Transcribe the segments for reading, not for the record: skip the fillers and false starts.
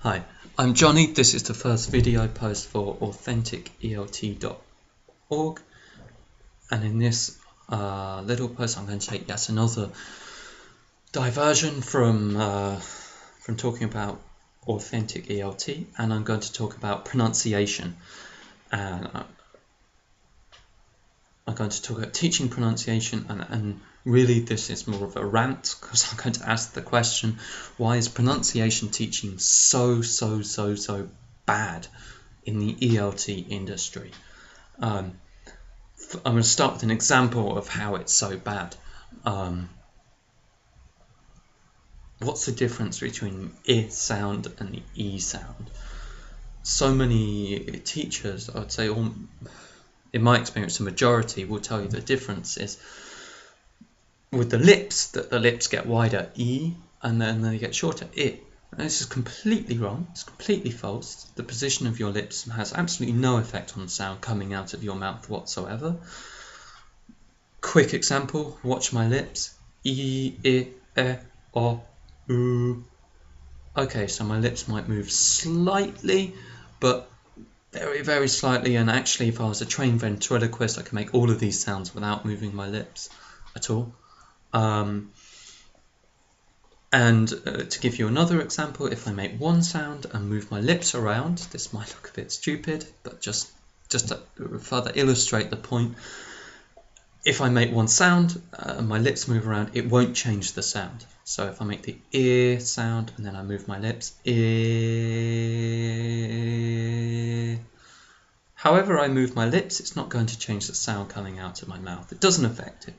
Hi, I'm Johnny. This is the first video post for AuthenticELT.org, and in this little post I'm going to take yet another diversion from talking about authentic ELT, and I'm going to talk about pronunciation. And I'm going to talk about teaching pronunciation, and really this is more of a rant because I'm going to ask the question, why is pronunciation teaching so bad in the ELT industry? I'm going to start with an example of how it's so bad. What's the difference between I sound and the E sound? So many teachers, I would say, in my experience, the majority will tell you the difference is with the lips, that the lips get wider, E, and then they get shorter, I. And this is completely wrong. It's completely false. The position of your lips has absolutely no effect on the sound coming out of your mouth whatsoever. Quick example, watch my lips. I, O, U. Okay, so my lips might move slightly, but very slightly, and actually if I was a trained ventriloquist I could make all of these sounds without moving my lips at all. To give you another example, if I make one sound and move my lips around, this might look a bit stupid, but just to further illustrate the point, if I make one sound and my lips move around, it won't change the sound. So if I make the I sound and then I move my lips, I. However I move my lips, it's not going to change the sound coming out of my mouth. It doesn't affect it.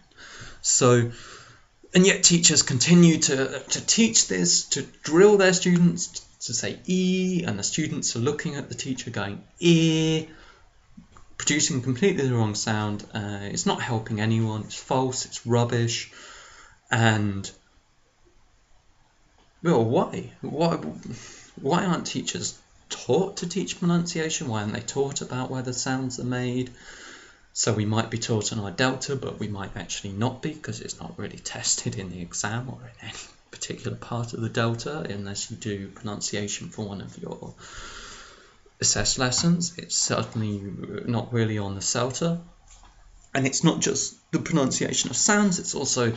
So, and yet teachers continue to teach this, to drill their students to say E, and the students are looking at the teacher going I, producing completely the wrong sound. It's not helping anyone, it's false, it's rubbish. And well, why aren't teachers taught to teach pronunciation? Why aren't they taught about where the sounds are made? So we might be taught on our delta, but we might actually not be, because it's not really tested in the exam or in any particular part of the delta, unless you do pronunciation for one of your assessed lessons. It's certainly not really on the CELTA. And it's not just the pronunciation of sounds, it's also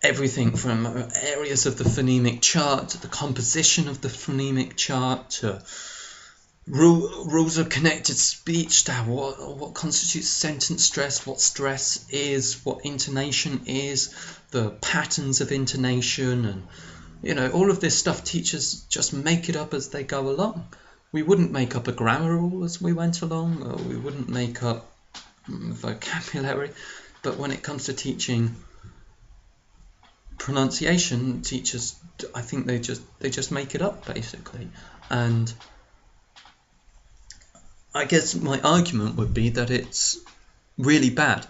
everything from areas of the phonemic chart, to the composition of the phonemic chart, to rules of connected speech, to what constitutes sentence stress, what stress is, what intonation is, the patterns of intonation, and all of this stuff. Teachers just make it up as they go along. We wouldn't make up a grammar rule as we went along, or we wouldn't make up vocabulary. But when it comes to teaching pronunciation, teachers, I think they just make it up basically. And I guess my argument would be that it's really bad.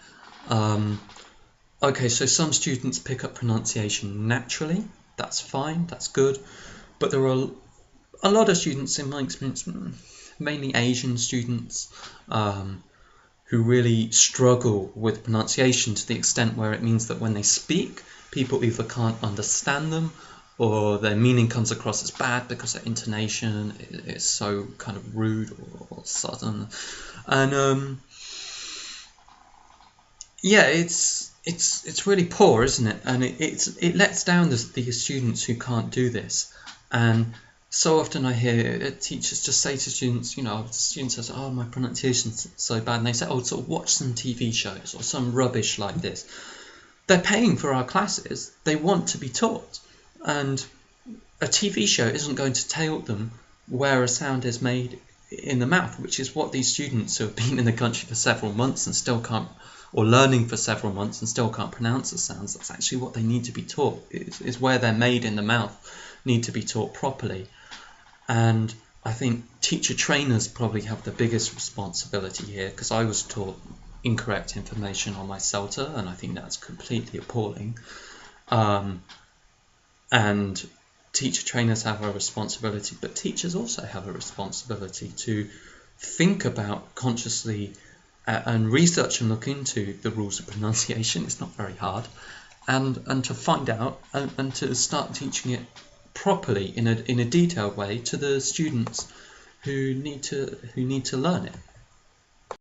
Okay, so some students pick up pronunciation naturally. That's fine, that's good. But there are a lot of students, in my experience, mainly Asian students, who really struggle with pronunciation to the extent where it means that when they speak, people either can't understand them, or their meaning comes across as bad because their intonation is so kind of rude or sudden. And yeah, it's really poor, isn't it? And it lets down the students who can't do this. And so often I hear teachers just say to students, the student says, oh, my pronunciation's so bad, and they say, oh, so watch some TV shows or some rubbish like this. They're paying for our classes, they want to be taught, and a TV show isn't going to tell them where a sound is made in the mouth, which is what these students who have been in the country for several months and still can't, or learning for several months and still can't pronounce the sounds. That's actually what they need to be taught, is where they're made in the mouth, need to be taught properly. And I think teacher trainers probably have the biggest responsibility here, because I was taught incorrect information on my CELTA, and I think that's completely appalling. And teacher trainers have a responsibility, but teachers also have a responsibility to think about consciously and research and look into the rules of pronunciation. It's not very hard, and to find out and to start teaching it properly in a detailed way to the students who need to learn it.